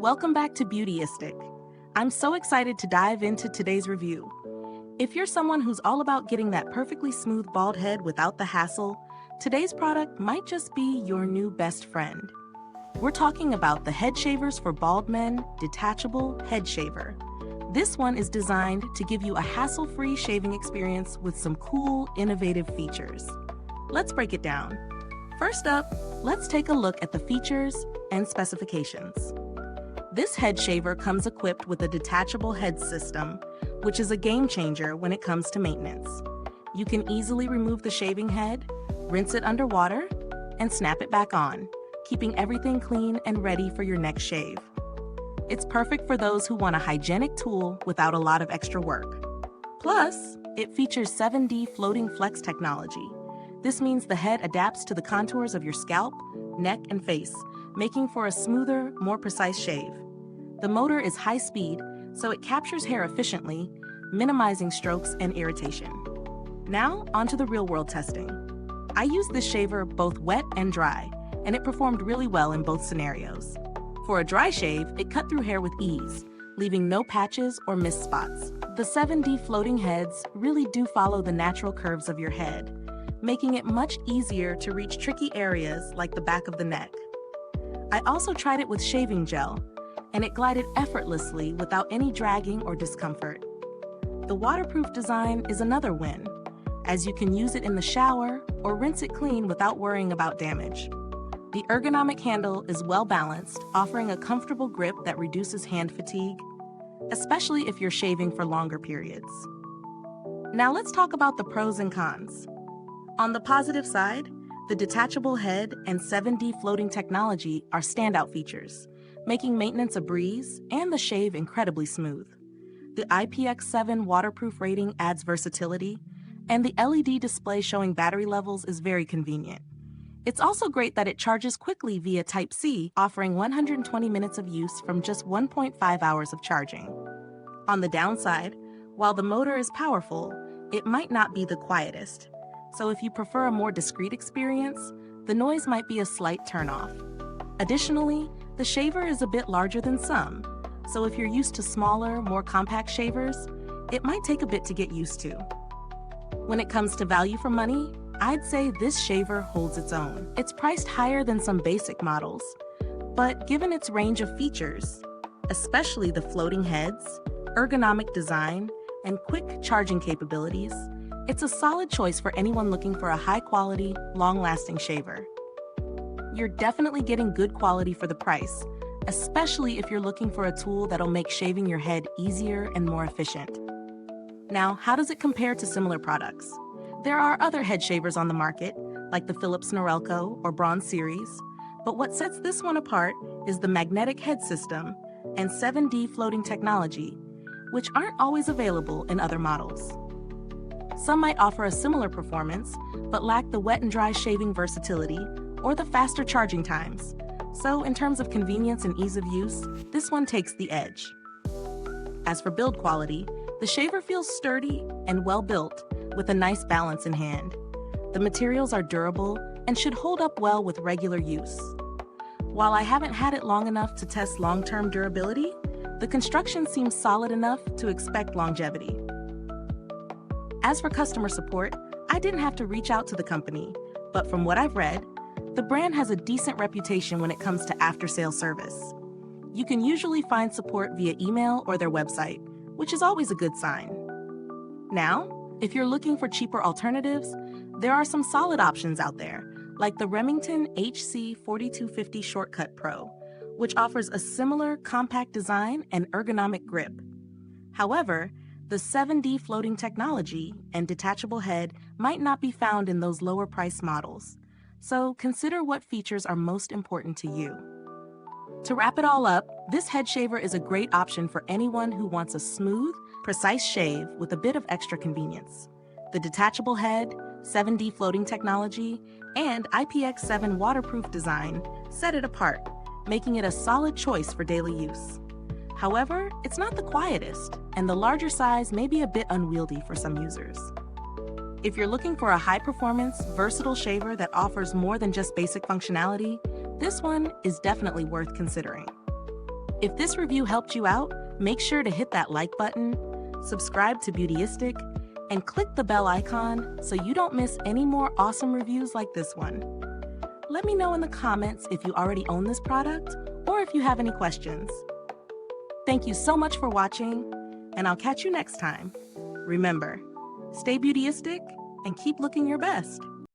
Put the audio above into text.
Welcome back to Beautyistic. I'm so excited to dive into today's review. If you're someone who's all about getting that perfectly smooth bald head without the hassle, today's product might just be your new best friend. We're talking about the head shavers for bald men, Detachable Head Shaver. This one is designed to give you a hassle-free shaving experience with some cool, innovative features. Let's break it down. First up, let's take a look at the features and specifications. This head shaver comes equipped with a detachable head system, which is a game changer when it comes to maintenance. You can easily remove the shaving head, rinse it under water, and snap it back on, keeping everything clean and ready for your next shave. It's perfect for those who want a hygienic tool without a lot of extra work. Plus, it features 7D floating flex technology. This means the head adapts to the contours of your scalp, neck, and face, making for a smoother, more precise shave. The motor is high speed, so it captures hair efficiently, minimizing strokes and irritation. Now, onto the real-world testing. I used this shaver both wet and dry, and it performed really well in both scenarios. For a dry shave, it cut through hair with ease, leaving no patches or missed spots. The 7D floating heads really do follow the natural curves of your head, making it much easier to reach tricky areas like the back of the neck. I also tried it with shaving gel, and it glided effortlessly without any dragging or discomfort. The waterproof design is another win, as you can use it in the shower or rinse it clean without worrying about damage. The ergonomic handle is well balanced, offering a comfortable grip that reduces hand fatigue, especially if you're shaving for longer periods. Now let's talk about the pros and cons. On the positive side, the detachable head and 7D floating technology are standout features, making maintenance a breeze and the shave incredibly smooth. The IPX7 waterproof rating adds versatility, and the LED display showing battery levels is very convenient. It's also great that it charges quickly via Type-C, offering 120 minutes of use from just 1.5 hours of charging. On the downside, while the motor is powerful, it might not be the quietest. So if you prefer a more discreet experience, the noise might be a slight turnoff. Additionally, the shaver is a bit larger than some, so if you're used to smaller, more compact shavers, it might take a bit to get used to. When it comes to value for money, I'd say this shaver holds its own. It's priced higher than some basic models, but given its range of features, especially the floating heads, ergonomic design, and quick charging capabilities, it's a solid choice for anyone looking for a high-quality, long-lasting shaver. You're definitely getting good quality for the price, especially if you're looking for a tool that'll make shaving your head easier and more efficient. Now, how does it compare to similar products? There are other head shavers on the market, like the Philips Norelco or Bronze series, but what sets this one apart is the magnetic head system and 7D floating technology, which aren't always available in other models. Some might offer a similar performance, but lack the wet and dry shaving versatility or the faster charging times. So in terms of convenience and ease of use, this one takes the edge. As for build quality, the shaver feels sturdy and well built, with a nice balance in hand. The materials are durable and should hold up well with regular use. While I haven't had it long enough to test long-term durability, the construction seems solid enough to expect longevity. As for customer support, I didn't have to reach out to the company, but from what I've read, the brand has a decent reputation when it comes to after-sale service. You can usually find support via email or their website, which is always a good sign. Now, if you're looking for cheaper alternatives, there are some solid options out there, like the Remington HC4250 Shortcut Pro, which offers a similar compact design and ergonomic grip. However, the 7D floating technology and detachable head might not be found in those lower price models, so consider what features are most important to you. To wrap it all up, this head shaver is a great option for anyone who wants a smooth, precise shave with a bit of extra convenience. The detachable head, 7D floating technology, and IPX7 waterproof design set it apart, making it a solid choice for daily use. However, it's not the quietest, and the larger size may be a bit unwieldy for some users. If you're looking for a high-performance, versatile shaver that offers more than just basic functionality, this one is definitely worth considering. If this review helped you out, make sure to hit that like button, subscribe to Beautyistic, and click the bell icon so you don't miss any more awesome reviews like this one. Let me know in the comments if you already own this product or if you have any questions. Thank you so much for watching, and I'll catch you next time. Remember, stay beautyistic and keep looking your best.